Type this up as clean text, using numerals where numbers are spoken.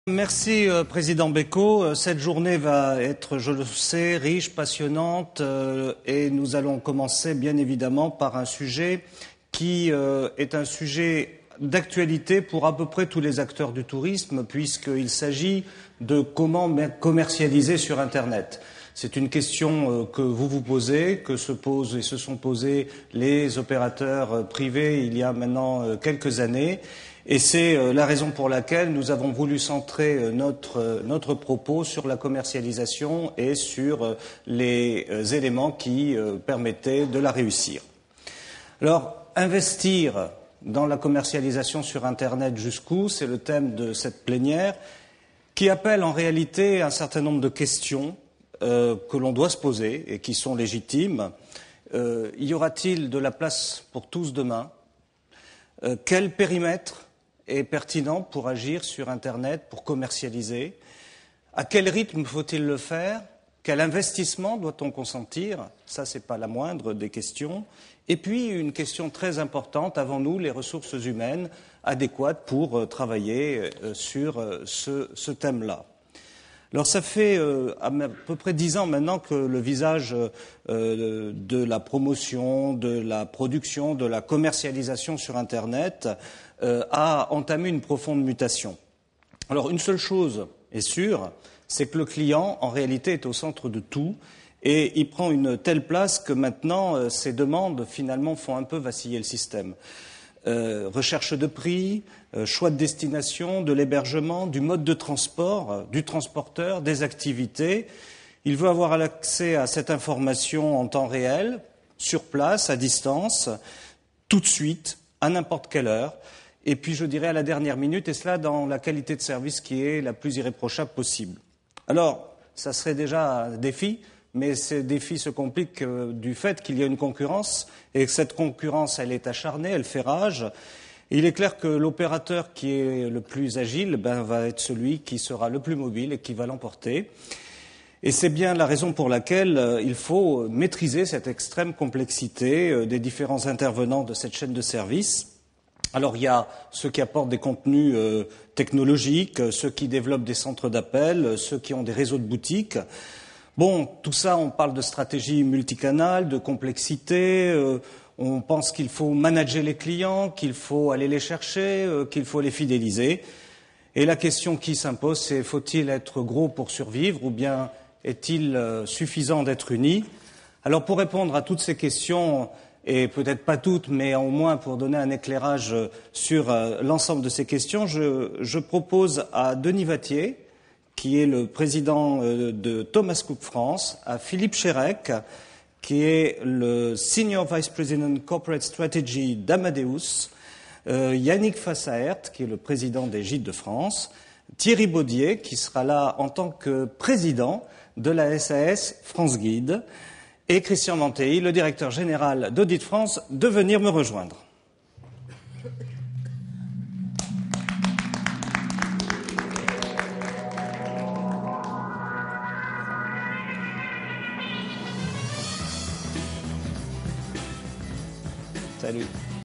Merci, Président Becco. Cette journée va être, je le sais, riche, passionnante, et nous allons commencer, bien évidemment, par un sujet qui est un sujet d'actualité pour à peu près tous les acteurs du tourisme, puisqu'il s'agit de comment commercialiser sur Internet. C'est une question que vous vous posez, que se posent et se sont posés les opérateurs privés il y a maintenant quelques années. Et c'est la raison pour laquelle nous avons voulu centrer notre propos sur la commercialisation et sur les éléments qui permettaient de la réussir. Alors, investir dans la commercialisation sur Internet jusqu'où? C'est le thème de cette plénière qui appelle en réalité un certain nombre de questions que l'on doit se poser et qui sont légitimes. Y aura-t-il de la place pour tous demain? Quel périmètre est pertinent pour agir sur Internet, pour commercialiser? À quel rythme faut-il le faire? Quel investissement doit-on consentir? Ça, c'est pas la moindre des questions. Et puis, une question très importante, avons-nous les ressources humaines adéquates pour travailler sur ce thème-là? Alors, ça fait à peu près 10 ans maintenant que le visage de la promotion, de la production, de la commercialisation sur Internet a entamé une profonde mutation. Alors, une seule chose est sûre, c'est que le client, en réalité, est au centre de tout et il prend une telle place que maintenant, ses demandes, finalement, font un peu vaciller le système. Recherche de prix, choix de destination, de l'hébergement, du mode de transport, du transporteur, des activités. Il veut avoir accès à cette information en temps réel, sur place, à distance, tout de suite, à n'importe quelle heure, et puis je dirais à la dernière minute, et cela dans la qualité de service qui est la plus irréprochable possible. Alors, ça serait déjà un défi, mais ces défis se compliquent du fait qu'il y a une concurrence, et que cette concurrence, elle est acharnée, elle fait rage. Et il est clair que l'opérateur qui est le plus agile va être celui qui sera le plus mobile et qui va l'emporter. Et c'est bien la raison pour laquelle il faut maîtriser cette extrême complexité des différents intervenants de cette chaîne de services. Alors il y a ceux qui apportent des contenus technologiques, ceux qui développent des centres d'appel, ceux qui ont des réseaux de boutiques. Bon, tout ça, on parle de stratégie multicanale, de complexité, on pense qu'il faut manager les clients, qu'il faut aller les chercher, qu'il faut les fidéliser. Et la question qui s'impose, c'est faut-il être gros pour survivre ou bien est-il suffisant d'être uni? Alors pour répondre à toutes ces questions, et peut-être pas toutes, mais au moins pour donner un éclairage sur l'ensemble de ces questions, je propose à Denis Vattier, qui est le président de Thomas Cook France, à Philippe Chérec, qui est le Senior Vice President Corporate Strategy d'Amadeus, Yannick Fassaert, qui est le président des Gîtes de France, Thierry Baudier, qui sera là en tant que président de la SAS France Guide, et Christian Mantéi, le directeur général d'Audit France, de venir me rejoindre. Salut.